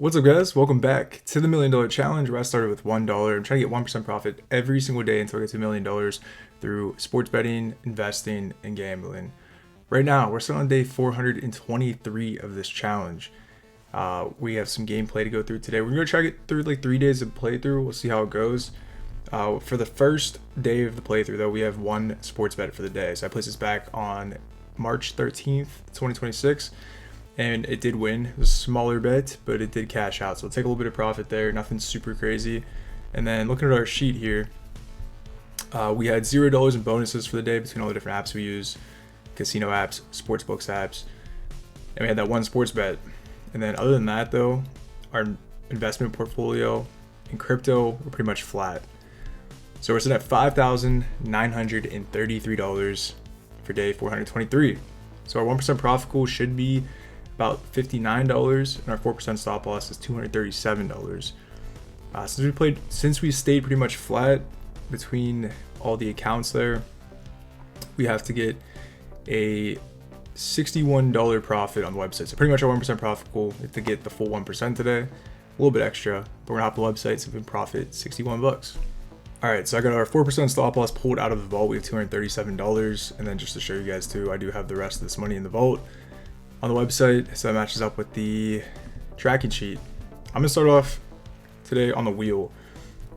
What's up, guys? Welcome back to the $1 Million Challenge, where I started with $1. I'm trying to get 1% profit every single day until I get to $1 million through sports betting, investing, and gambling. Right now, we're still on day 423 of this challenge. We have some gameplay to go through today. We're going to try to get through like 3 days of playthrough. We'll see how it goes. For the first day of the playthrough, though, we have one sports bet for the day. So I placed this back on March 13th, 2026. And it did win. It was a smaller bet, but it did cash out. So we'll take a little bit of profit there. Nothing super crazy. And then looking at our sheet here, we had $0 in bonuses for the day between all the different apps we use, casino apps, sportsbooks apps, and we had that one sports bet. And then other than that, though, our investment portfolio in crypto were pretty much flat. So we're sitting at $5,933 for day 423. So our 1% profit goal should be about $59, and our 4% stop loss is $237. Since we stayed pretty much flat between all the accounts there, we have to get a $61 profit on the website. So pretty much our 1% profit goal is to get the full 1% today, a little bit extra, but we're gonna hop the website so we can profit $61. All right, so I got our 4% stop loss pulled out of the vault. We have $237, and then just to show you guys too, I do have the rest of this money in the vault on the website, so that matches up with the tracking sheet. I'm gonna start off today on the wheel.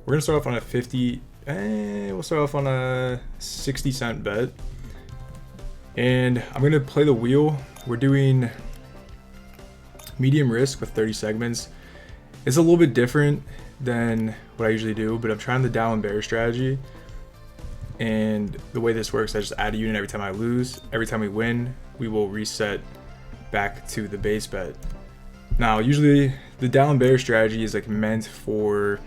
We're gonna start off on a we'll start off on a 60-cent bet, and I'm gonna play the wheel. We're doing medium risk with 30 segments. It's a little bit different than what I usually do, but I'm trying the down bear strategy. And the way this works, I just add a unit every time I lose. Every time we win, we will reset back to the base bet. Now, usually the down bear strategy is like meant for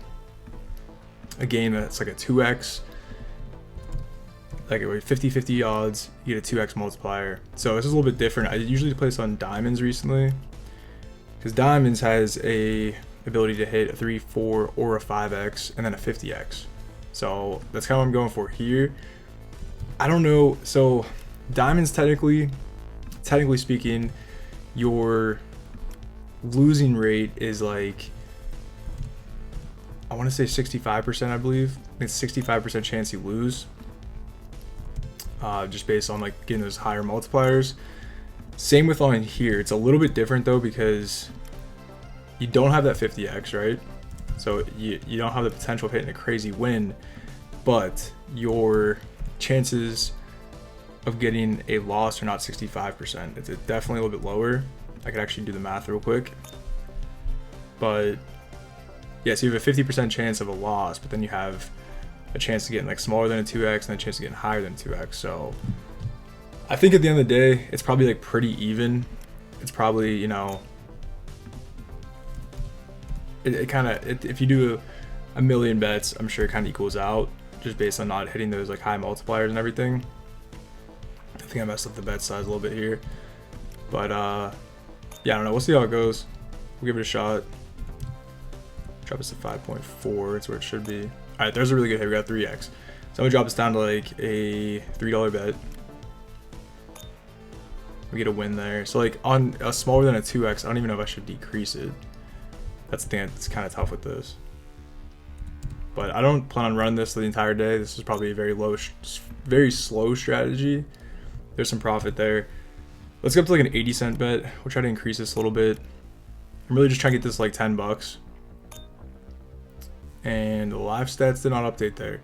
a game that's like a 2x, like a 50-50 odds, you get a 2x multiplier. So this is a little bit different. I usually place on diamonds recently, because diamonds has a ability to hit a 3, 4, or a 5x, and then a 50x. So that's kind of what I'm going for here. I don't know. So diamonds, technically speaking, your losing rate is like, I want to say 65%, I believe. It's 65% chance you lose, just based on like getting those higher multipliers. Same with on here. It's a little bit different though, because you don't have that 50x, right? So you don't have the potential of hitting a crazy win, but your chances of getting a loss are not 65%. It's definitely a little bit lower. I could actually do the math real quick. But yeah, so you have a 50% chance of a loss, but then you have a chance to get like smaller than a 2x and a chance to get higher than 2x. So I think at the end of the day, it's probably like pretty even. It's probably, you know, it kind of, if you do a million bets, I'm sure it kind of equals out, just based on not hitting those like high multipliers and everything. I think I messed up the bet size a little bit here, but yeah, I don't know. We'll see how it goes. We'll give it a shot. Drop this to 5.4. It's where it should be. All right, there's a really good hit. We got 3x. So I'm gonna drop this down to like a $3 bet. We get a win there. So like on a smaller than a 2x, I don't even know if I should decrease it. That's the thing that's kind of tough with this. But I don't plan on running this the entire day. This is probably a very slow strategy. There's some profit there. Let's go up to like an 80-cent bet. We'll try to increase this a little bit. I'm really just trying to get this like $10. And the live stats did not update there.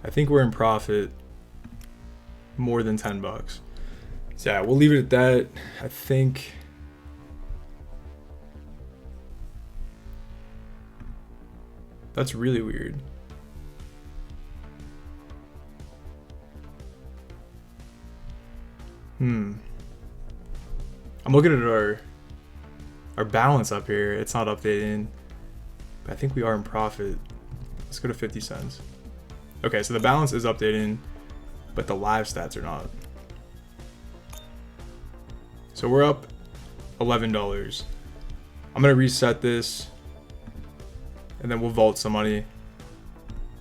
I think we're in profit more than $10. So yeah, we'll leave it at that. I think that's really weird. I'm looking at our balance up here. It's not updating, but I think we are in profit. Let's go to 50 cents. Okay, so the balance is updating, but the live stats are not. So we're up $11. I'm gonna reset this, and then we'll vault some money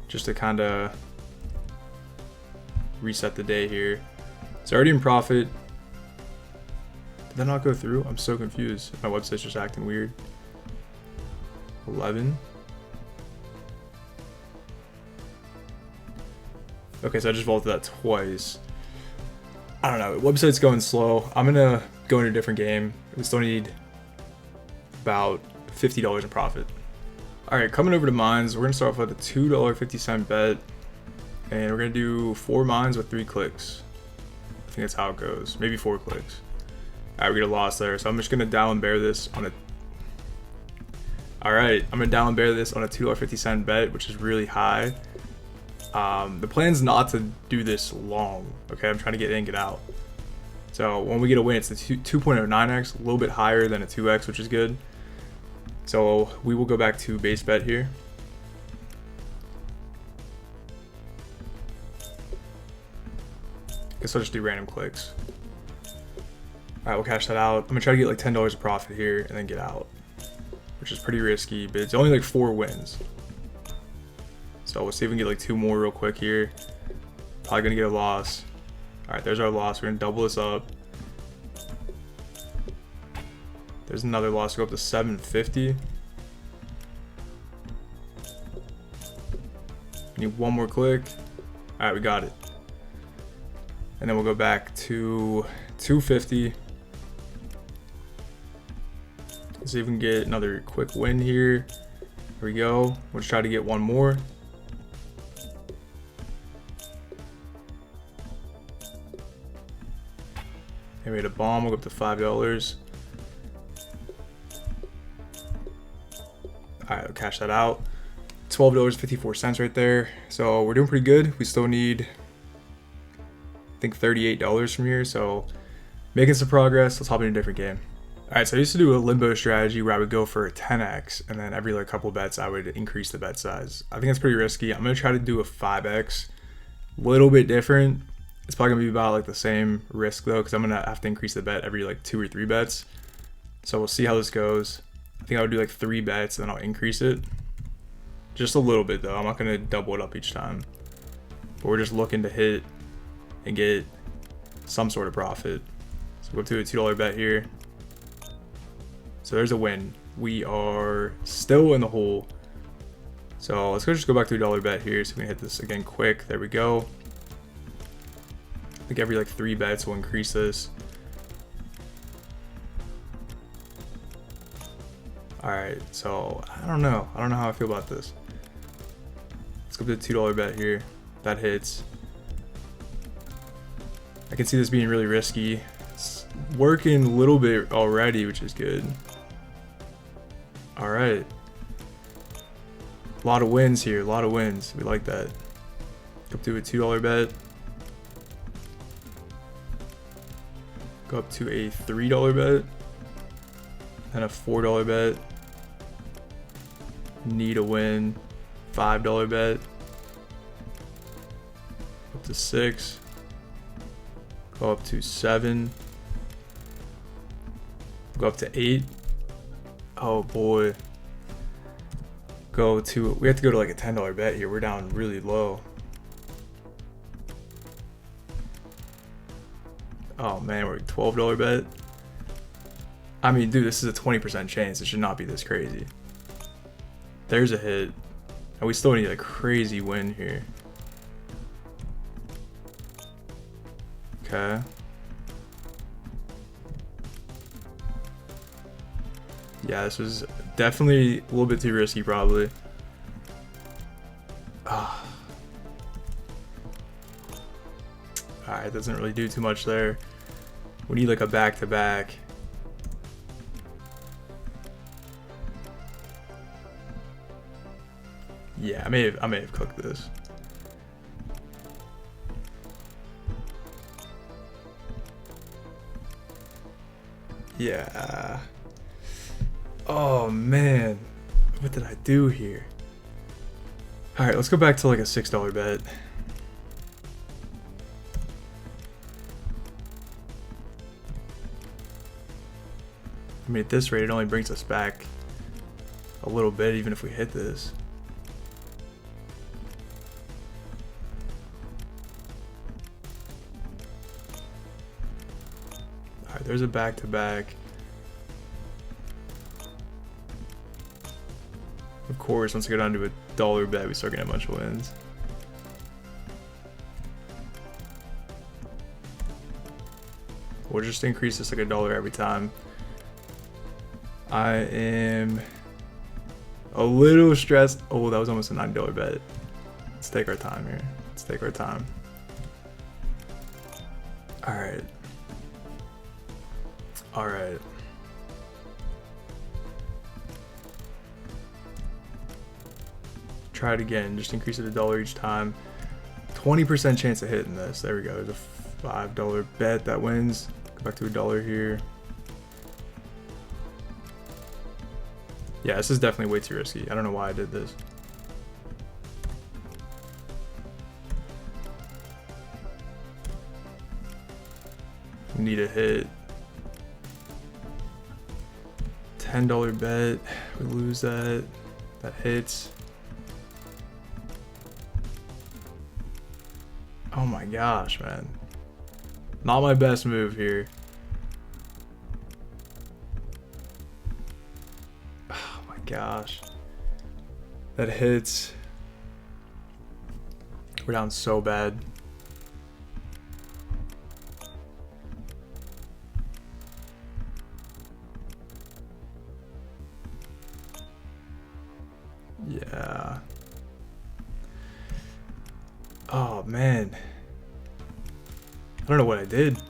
just to kind of reset the day here. So already in profit. Did that not go through? I'm so confused. My website's just acting weird. 11. Okay, so I just vaulted that twice. I don't know. Website's going slow. I'm gonna go into a different game. We still need about $50 in profit. All right, coming over to mines, we're gonna start off with a $2.50 bet, and we're gonna do 4 mines with 3 clicks. I think that's how it goes. Maybe 4 clicks. All right, we get a loss there, so I'm just gonna down and bear this on a. All right, I'm gonna down and bear this on a $2.50 bet, which is really high. The plan's not to do this long. Okay, I'm trying to get in, get out. So when we get a win, it's a 2.09x, a little bit higher than a 2x, which is good. So we will go back to base bet here. Guess I'll just do random clicks. All right, we'll cash that out. I'm gonna try to get like $10 of profit here and then get out, which is pretty risky, but it's only like 4 wins. So we'll see if we can get like 2 more real quick here. Probably gonna get a loss. All right, there's our loss. We're gonna double this up. There's another loss. Go up to 750. Need 1 more click. All right, we got it. And then we'll go back to 250. Let's see if we can get another quick win here. Here we go. We'll just try to get 1 more. I made a bomb. We'll go up to $5. All right, I'll cash that out. $12.54 right there. So we're doing pretty good. We still need, I think, $38 from here. So making some progress. Let's hop into a different game. All right, so I used to do a limbo strategy where I would go for a 10x, and then every like couple bets I would increase the bet size. I think that's pretty risky. I'm gonna try to do a 5x, little bit different. It's probably gonna be about like the same risk though, because I'm gonna have to increase the bet every like 2 or 3 bets. So we'll see how this goes. I think I would do like 3 bets and then I'll increase it. Just a little bit though. I'm not gonna double it up each time. But we're just looking to hit and get some sort of profit. So we'll go to a $2 bet here. So there's a win. We are still in the hole. So let's just go back to a $1 bet here so we can hit this again quick. There we go. I think every like 3 bets will increase this. All right, so I don't know how I feel about this. Let's go to the $2 bet here. That hits. I can see this being really risky. It's working a little bit already, which is good. All right. A lot of wins here, a lot of wins. We like that. Go up to a $2 bet. Go up to a $3 bet. And a $4 bet. Need a win. $5 bet. Up to 6. Go up to 7. Go up to 8. Oh boy. We have to go to like a $10 bet here. We're down really low. Oh man, we're at $12 bet. I mean, dude, this is a 20% chance. It should not be this crazy. There's a hit. And we still need a crazy win here. Okay. Yeah, this was definitely a little bit too risky, probably. Alright, doesn't really do too much there. We need like a back-to-back. Yeah, I may have cooked this. Yeah. Oh man, what did I do here? All right, let's go back to like a $6 bet. I mean, at this rate, it only brings us back a little bit, even if we hit this. All right, there's a back-to-back. Of course, once we go down to a dollar bet, we start getting a bunch of wins. We'll just increase this like $1 every time. I am a little stressed. Oh, that was almost a $9 bet. Let's take our time here. Let's take our time. All right. All right. Try it again. Just increase it $1 each time. 20% chance of hitting this. There we go. There's a $5 bet that wins. Go back to $1 here. Yeah, this is definitely way too risky. I don't know why I did this. We need a hit. $10 bet. We lose that. That hits. Oh my gosh, man. Not my best move here. Oh my gosh. That hits. We're down so bad. Yeah. Oh man. I don't know what I did.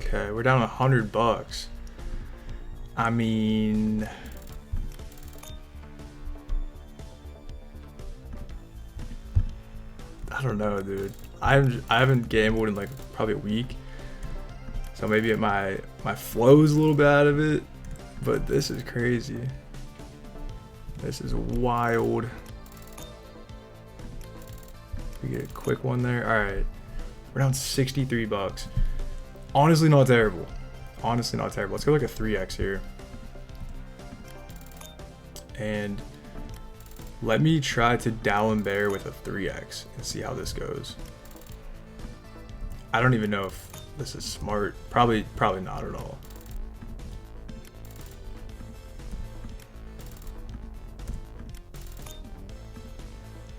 Okay, we're down $100. I mean, I don't know, dude. I haven't gambled in like probably a week, so maybe my flow's a little bit out of it, but this is crazy. This is wild. We get a quick one there. All right, we're down $63. Honestly, not terrible. Honestly, not terrible. Let's go like a 3x here, and let me try to Dow and Bear with a 3x and see how this goes. I don't even know if this is smart. Probably not at all.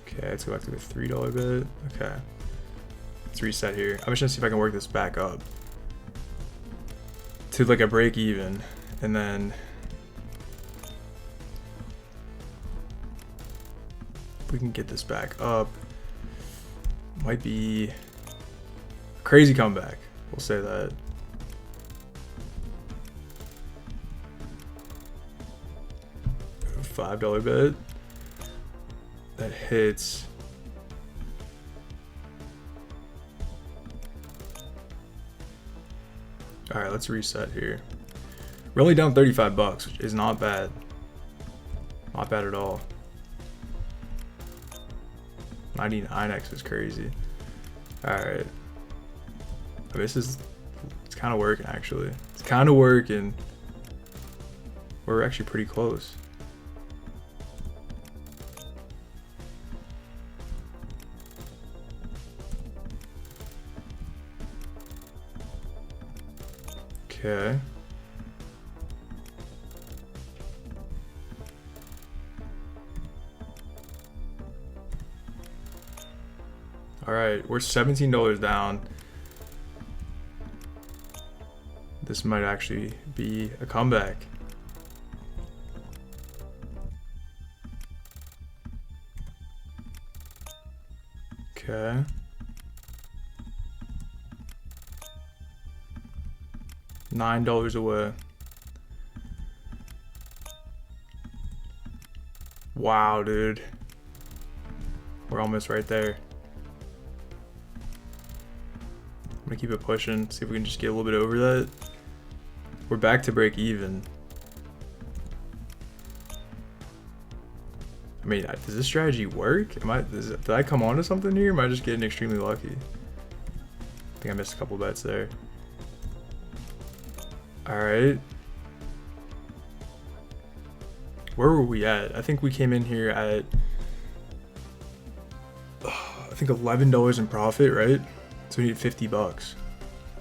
Okay, let's go back to the $3 bid. Okay, let's reset here. I'm just gonna see if I can work this back up to like a break even, and then if we can get this back up, might be a crazy comeback. We'll say that. $5 bet that hits. All right, let's reset here. We're only down $35, which is not bad. Not bad at all. 99x is crazy. All right. It's kind of working actually. It's kind of working. We're actually pretty close. Okay. All right, we're $17 down. This might actually be a comeback. Okay. $9 away. Wow, dude. We're almost right there. I'm gonna keep it pushing, see if we can just get a little bit over that. We're back to break even. I mean, does this strategy work? Did I come onto something here? Or am I just getting extremely lucky? I think I missed a couple bets there. All right. where were we at? I think we came in here at I think $11 in profit, right? So we needed 50 bucks.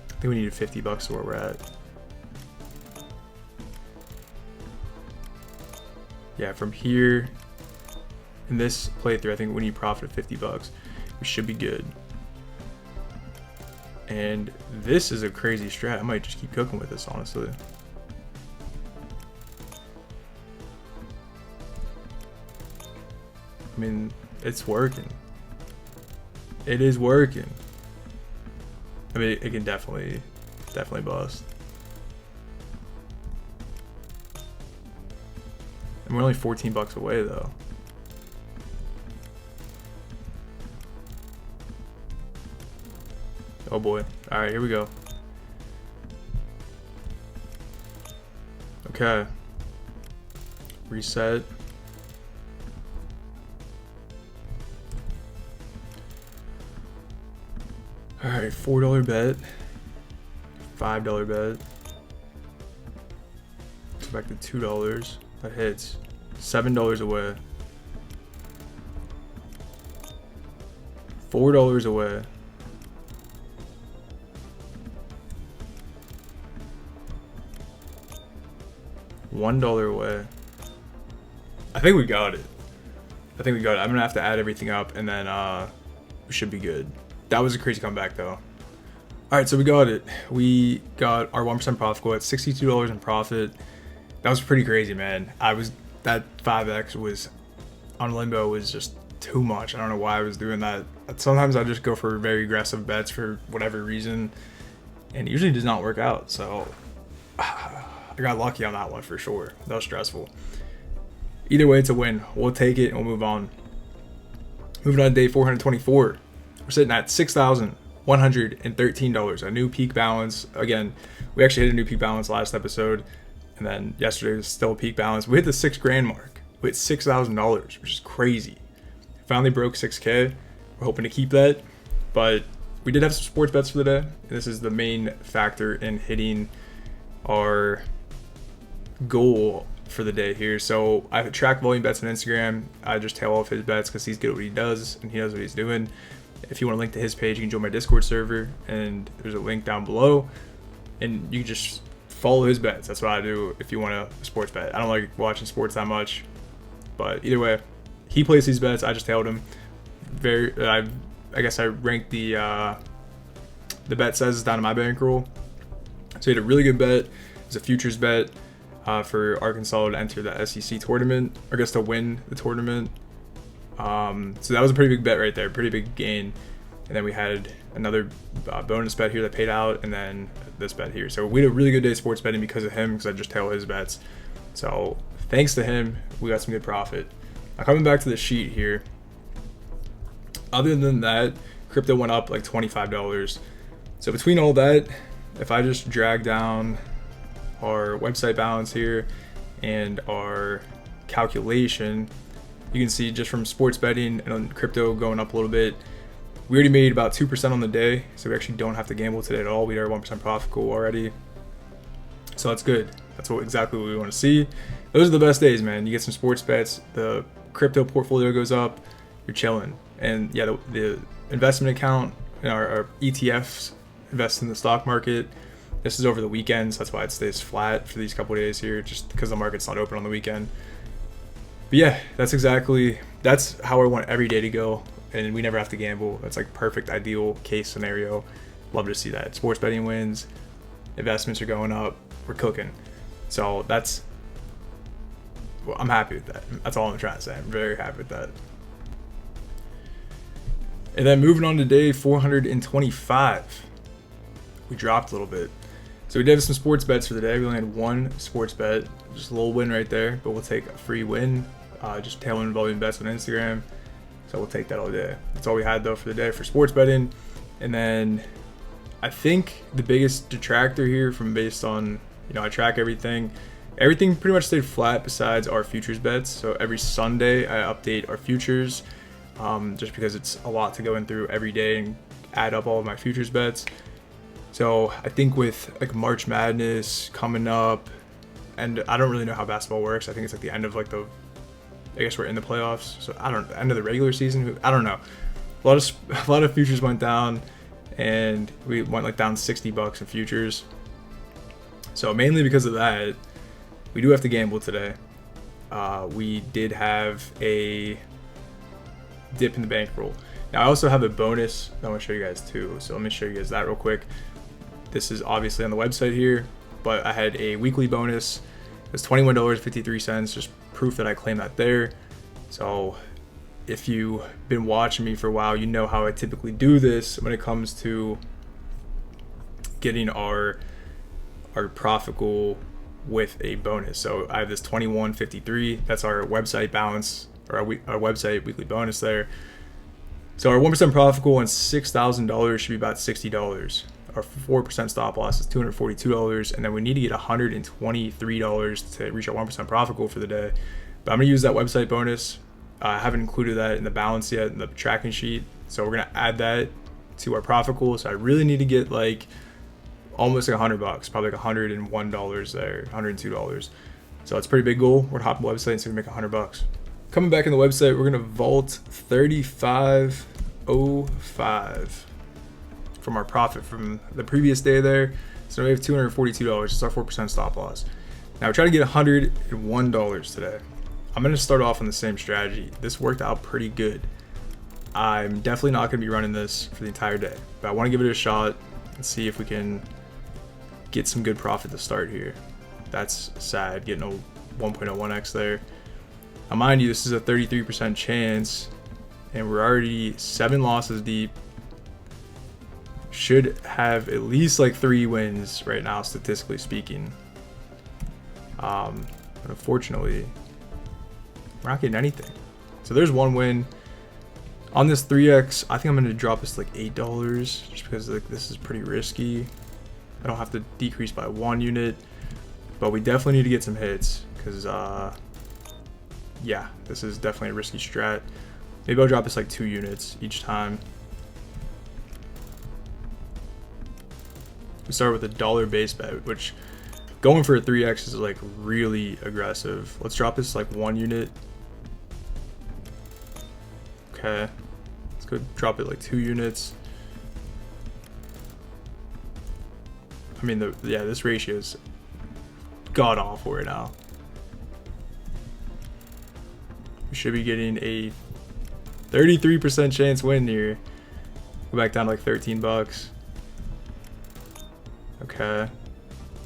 I think we needed 50 bucks to where we're at. Yeah, from here in this playthrough, I think we need profit of 50 bucks. We should be good. And this is a crazy strat. I might just keep cooking with this, honestly. I mean, it's working. It is working. I mean, it can definitely bust. And we're only 14 bucks away though. Oh boy. All right, here we go. Okay. Reset. All right, $4 bet, $5 bet. Go back to $2. That hits. $7 away. $4 away. $1 away. I think we got it. I'm gonna have to add everything up and then we should be good. That was a crazy comeback though. All right, so we got it. We got our 1% profit goal at $62 in profit. That was pretty crazy, man. That 5x was on Limbo was just too much. I don't know why I was doing that. Sometimes I just go for very aggressive bets for whatever reason, and it usually does not work out. So I got lucky on that one for sure. That was stressful. Either way, it's a win. We'll take it and we'll move on. Moving on to day 424. We're sitting at $6,113, a new peak balance. Again, we actually hit a new peak balance last episode, and then yesterday was still a peak balance. We hit the $6,000 mark. We hit $6,000, which is crazy. Finally broke 6K. We're hoping to keep that, but we did have some sports bets for the day. This is the main factor in hitting our goal for the day here. So I track volume bets on Instagram. I just tail off his bets because he's good at what he does and he knows what he's doing. If you want to link to his page, you can join my Discord server, and there's a link down below, and you just follow his bets. That's what I do if you want a sports bet. I don't like watching sports that much, but either way, he plays these bets. I just tailed him. I guess I ranked the bet sizes down to my bankroll. So he had a really good bet. It's a futures bet for Arkansas to enter the SEC tournament, or I guess to win the tournament. So that was a pretty big bet right there, pretty big gain. And then we had another bonus bet here that paid out, and then this bet here. So we had a really good day of sports betting because of him, because I just tail his bets. So thanks to him, we got some good profit. Now coming back to the sheet here, other than that, crypto went up like $25. So between all that, if I just drag down our website balance here and our calculation, you can see just from sports betting and on crypto going up a little bit, we already made about 2% on the day. So we actually don't have to gamble today at all. We had our 1% profit goal already. So that's good. That's exactly what we want to see. Those are the best days, man. You get some sports bets, the crypto portfolio goes up, you're chilling. And yeah, the investment account and our ETFs invest in the stock market. This is over the weekends. That's why it stays flat for these couple of days here, just because the market's not open on the weekend. But yeah, that's how I want every day to go, and we never have to gamble. That's like perfect, ideal case scenario. Love to see that. Sports betting wins, investments are going up, we're cooking. So I'm happy with that. That's all I'm trying to say. I'm very happy with that. And then moving on to day 425, we dropped a little bit. So we did have some sports bets for the day. We only had one sports bet, just a little win right there, but we'll take a free win. Just tailwind volume bets on Instagram. So we'll take that all day. That's all we had though for the day for sports betting. And then I think the biggest detractor here from based on, I track everything. Everything pretty much stayed flat besides our futures bets. So every Sunday I update our futures just because it's a lot to go in through every day and add up all of my futures bets. So I think with like March Madness coming up, and I don't really know how basketball works. I think it's like the end of like I guess we're in the playoffs, so I don't, end of the regular season. I don't know. A lot of futures went down, and we went like down $60 in futures. So mainly because of that, we do have to gamble today. We did have a dip in the bankroll. Now I also have a bonus I want to show you guys too. So let me show you guys that real quick. This is obviously on the website here, but I had a weekly bonus. It was $21.53, just proof that I claimed that there. So if you've been watching me for a while, you know how I typically do this when it comes to getting our profit goal with a bonus. So I have this 21.53. That's our website balance, or our website weekly bonus there. So our 1% profit goal on $6,000 should be about $60. Our 4% stop loss is $242, and then we need to get $123 to reach our 1% profit goal for the day. But I'm gonna use that website bonus. I haven't included that in the balance yet in the tracking sheet, so we're gonna add that to our profit goal. So I really need to get like almost like $100, probably like $101 there, $102. So it's a pretty big goal. We're gonna hop on the website and see if we make $100. Coming back in the website, we're gonna vault 35.05 from our profit from the previous day there. So we have $242. It's our 4% stop loss. Now we're trying to get $101 today. I'm gonna start off on the same strategy. This worked out pretty good. I'm definitely not gonna be running this for the entire day, but I wanna give it a shot and see if we can get some good profit to start here. That's sad, getting a 1.01x there. Now mind you, this is a 33% chance, and we're already 7 losses deep. Should have at least like 3 wins right now, statistically speaking. But unfortunately, we're not getting anything. So there's 1 win. On this 3x, I think I'm gonna drop this to like $8 just because like this is pretty risky. I don't have to decrease by 1 unit, but we definitely need to get some hits because yeah, this is definitely a risky strat. Maybe I'll drop this like 2 units each time. We start with a $1 base bet, which going for a 3x is like really aggressive. Let's drop this like 1 unit. Okay, let's go drop it like 2 units. I mean, yeah, this ratio is god awful right now. We should be getting a 33% chance win here. Go back down to like $13. Okay,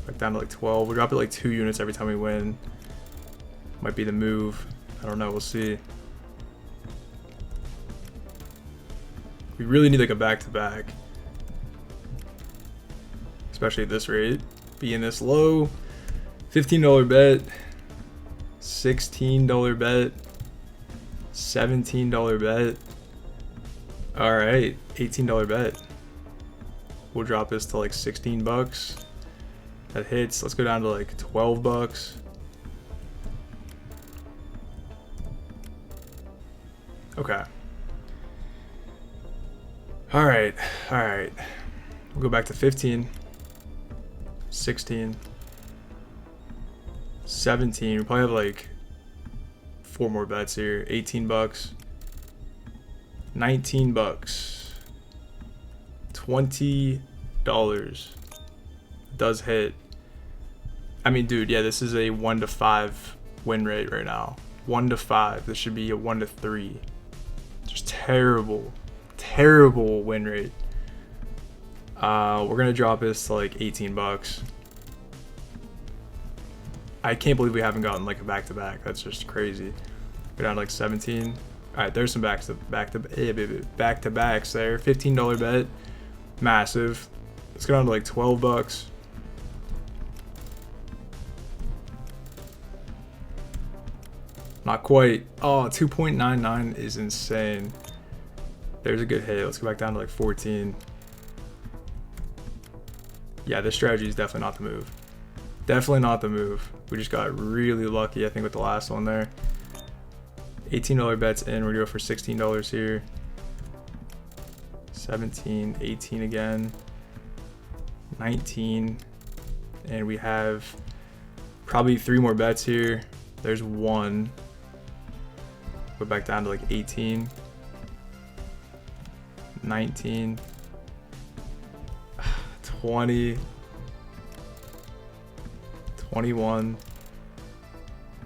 back down to like 12. We'll drop it like 2 units every time we win. Might be the move. I don't know. We'll see. We really need like a back-to-back, especially at this rate. Being this low, $15 bet, $16 bet, $17 bet. All right, $18 bet. We'll drop this to like $16. That hits. Let's go down to like $12. Okay. All right. We'll go back to 15, 16, 17. We probably have like 4 more bets here. $18, $19, $20. Does hit. I mean, dude, yeah, this is a 1 to 5 win rate right now. 1 to 5. This should be a 1 to 3. Just terrible win rate. We're gonna drop this to like $18. I can't believe we haven't gotten like a back-to-back. That's just crazy. Go down to like 17. All right, there's some back-to-backs there. $15 bet, massive. Let's go down to like $12. Not quite. Oh, 2.99 is insane. There's a good hit. Let's go back down to like 14. Yeah, this strategy is definitely not the move. Definitely not the move. We just got really lucky, I think, with the last one there. $18 bets in. We're going to go for $16 here. 17, 18 again. 19. And we have Probably 3 more bets here. There's 1. Go back down to like 18, 19, 20, 21,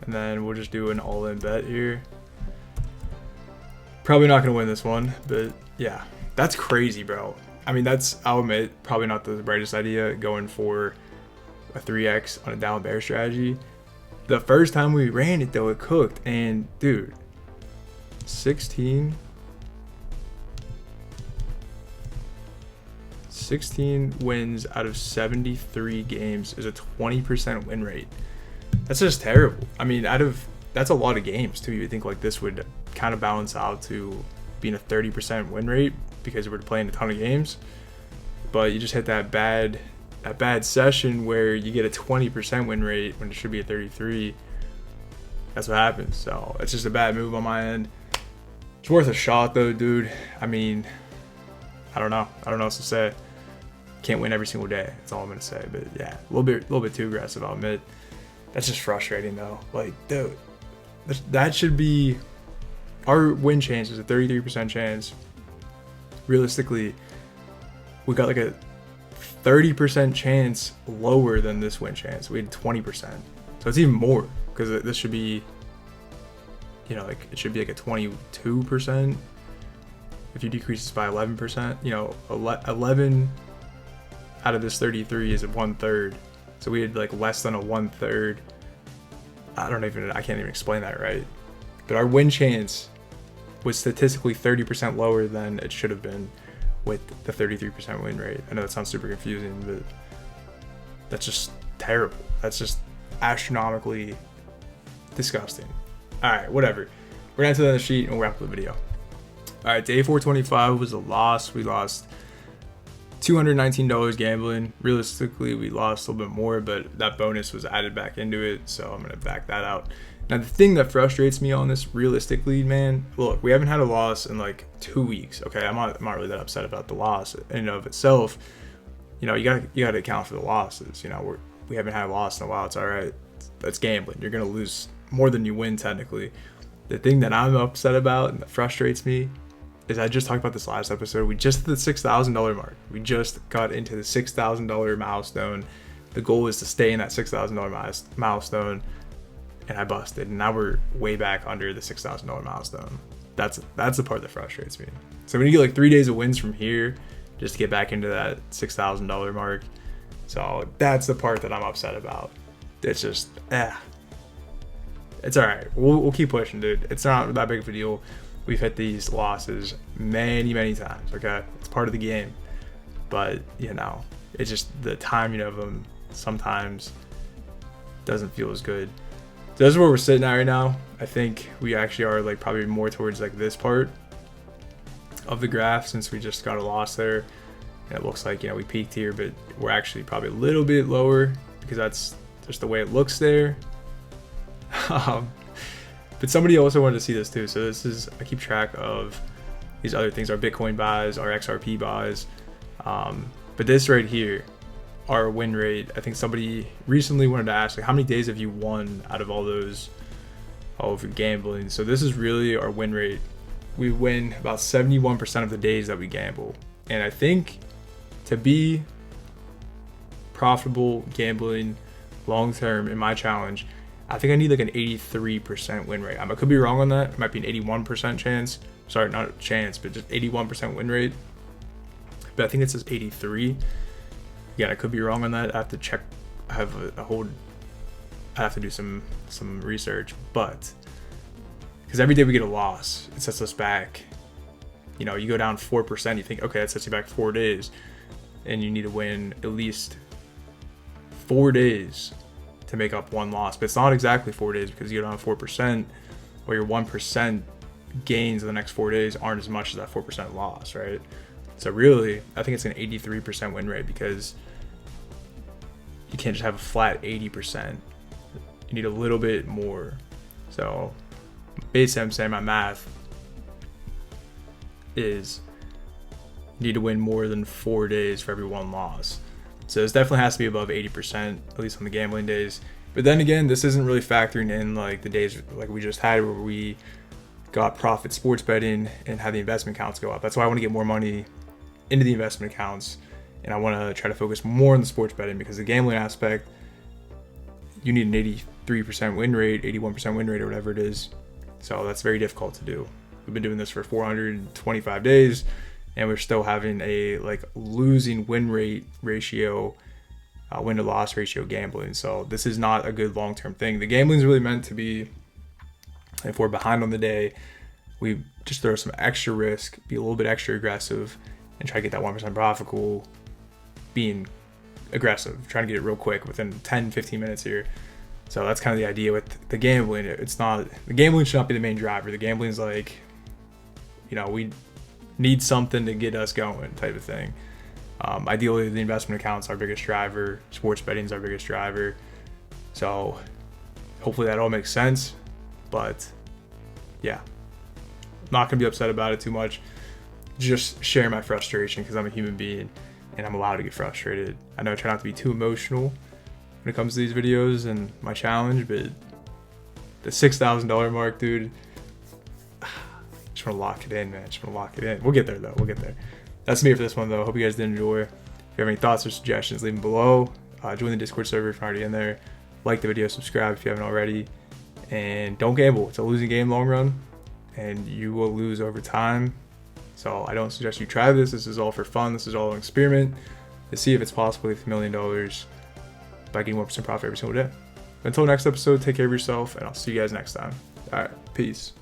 and then we'll just do an all-in bet here. Probably not gonna win this one, but yeah, that's crazy, bro. I mean, I'll admit, probably not the brightest idea going for a 3x on a down bear strategy. The first time we ran it though, it cooked, and dude, 16 wins out of 73 games is a 20% win rate. That's just terrible. I mean, that's a lot of games too. You think like this would kind of balance out to being a 30% win rate because we're playing a ton of games, but you just hit that bad session where you get a 20% win rate when it should be a 33. That's what happens. So it's just a bad move on my end. It's worth a shot though, dude. I mean, I don't know what else to say. Can't win every single day. That's all I'm gonna say. But yeah, a little bit too aggressive, I'll admit. That's just frustrating though. Like, dude, that should be our win chance is a 33% chance. Realistically, we got like a 30% chance lower than this win chance. We had 20%, so it's even more because this should be, you know, like it should be like a 22%. If you decrease this by 11%, you know, 11 out of this 33 is a 1/3. So we had like less than a 1/3. I can't even explain that right. But our win chance was statistically 30% lower than it should have been with the 33% win rate. I know that sounds super confusing, but that's just terrible. That's just astronomically disgusting. All right, whatever. We're gonna to the other sheet and we'll wrap up the video. All right, day 425 was a loss. We lost $219 gambling. Realistically, we lost a little bit more, but that bonus was added back into it, so I'm gonna back that out. Now, the thing that frustrates me on this, realistically, man, look, we haven't had a loss in like 2 weeks. Okay, I'm not really that upset about the loss in and of itself. You know, you gotta account for the losses. You know, we haven't had a loss in a while. It's all right. That's gambling. You're gonna lose more than you win technically. The thing that I'm upset about and that frustrates me is I just talked about this last episode. We just hit the $6,000 mark. We just got into the $6,000 milestone. The goal is to stay in that $6,000 milestone, and I busted. And now we're way back under the $6,000 milestone. That's the part that frustrates me. So we need to get like 3 days of wins from here just to get back into that $6,000 mark. So that's the part that I'm upset about. It's just, it's all right. We'll keep pushing, dude. It's not that big of a deal. We've hit these losses many times, okay? It's part of the game. But, you know, it's just the timing of them sometimes doesn't feel as good. So this is where we're sitting at right now. I think we actually are like probably more towards like this part of the graph since we just got a loss there. And it looks like, you know, we peaked here, but we're actually probably a little bit lower because that's just the way it looks there. But somebody also wanted to see this too. So this is, I keep track of these other things, our Bitcoin buys, our XRP buys. But this right here, our win rate, I think somebody recently wanted to ask, like, how many days have you won out of all of your gambling? So this is really our win rate. We win about 71% of the days that we gamble. And I think to be profitable gambling long-term in my challenge, I think I need like an 83% win rate. I could be wrong on that. It might be an 81% chance. Sorry, not a chance, but just 81% win rate. But I think it says 83. Yeah, I could be wrong on that. I have to check. I have I have to do some research, but because every day we get a loss, it sets us back. You know, you go down 4%, you think, okay, that sets you back 4 days, and you need to win at least 4 days to make up one loss. But it's not exactly 4 days because you go down 4%, or your 1% gains in the next 4 days aren't as much as that 4% loss, right? So really, I think it's an 83% win rate because you can't just have a flat 80%. You need a little bit more. So basically, I'm saying my math is you need to win more than 4 days for every one loss. So this definitely has to be above 80%, at least on the gambling days. But then again, this isn't really factoring in like the days like we just had where we got profit sports betting and had the investment accounts go up. That's why I want to get more money into the investment accounts, and I want to try to focus more on the sports betting, because the gambling aspect, you need an 83% win rate, 81% win rate, or whatever it is. So that's very difficult to do. We've been doing this for 425 days, and we're still having a like losing win rate ratio, win to loss ratio gambling. So this is not a good long-term thing. The gambling is really meant to be, if we're behind on the day, we just throw some extra risk, be a little bit extra aggressive, and try to get that 1% profit pool, being aggressive, trying to get it real quick within 10-15 minutes here. So that's kind of the idea with the gambling. It's not, the gambling should not be the main driver. The gambling is like, you know, we need something to get us going type of thing. Ideally, the investment account's our biggest driver. Sports betting is our biggest driver. So hopefully that all makes sense. But yeah, I'm not going to be upset about it too much. Just share my frustration, because I'm a human being and I'm allowed to get frustrated. I know I try not to be too emotional when it comes to these videos and my challenge, but the $6,000 mark, dude, just want to lock it in, man. Just want to lock it in. We'll get there, though. We'll get there. That's me for this one, though. Hope you guys did enjoy. If you have any thoughts or suggestions, leave them below. Join the Discord server if you're already in there. Like the video, subscribe if you haven't already. And don't gamble. It's a losing game long run, and you will lose over time. So I don't suggest you try this. This is all for fun. This is all an experiment to see if it's possible to hit $1 million by getting 1% profit every single day. Until next episode, take care of yourself, and I'll see you guys next time. All right, peace.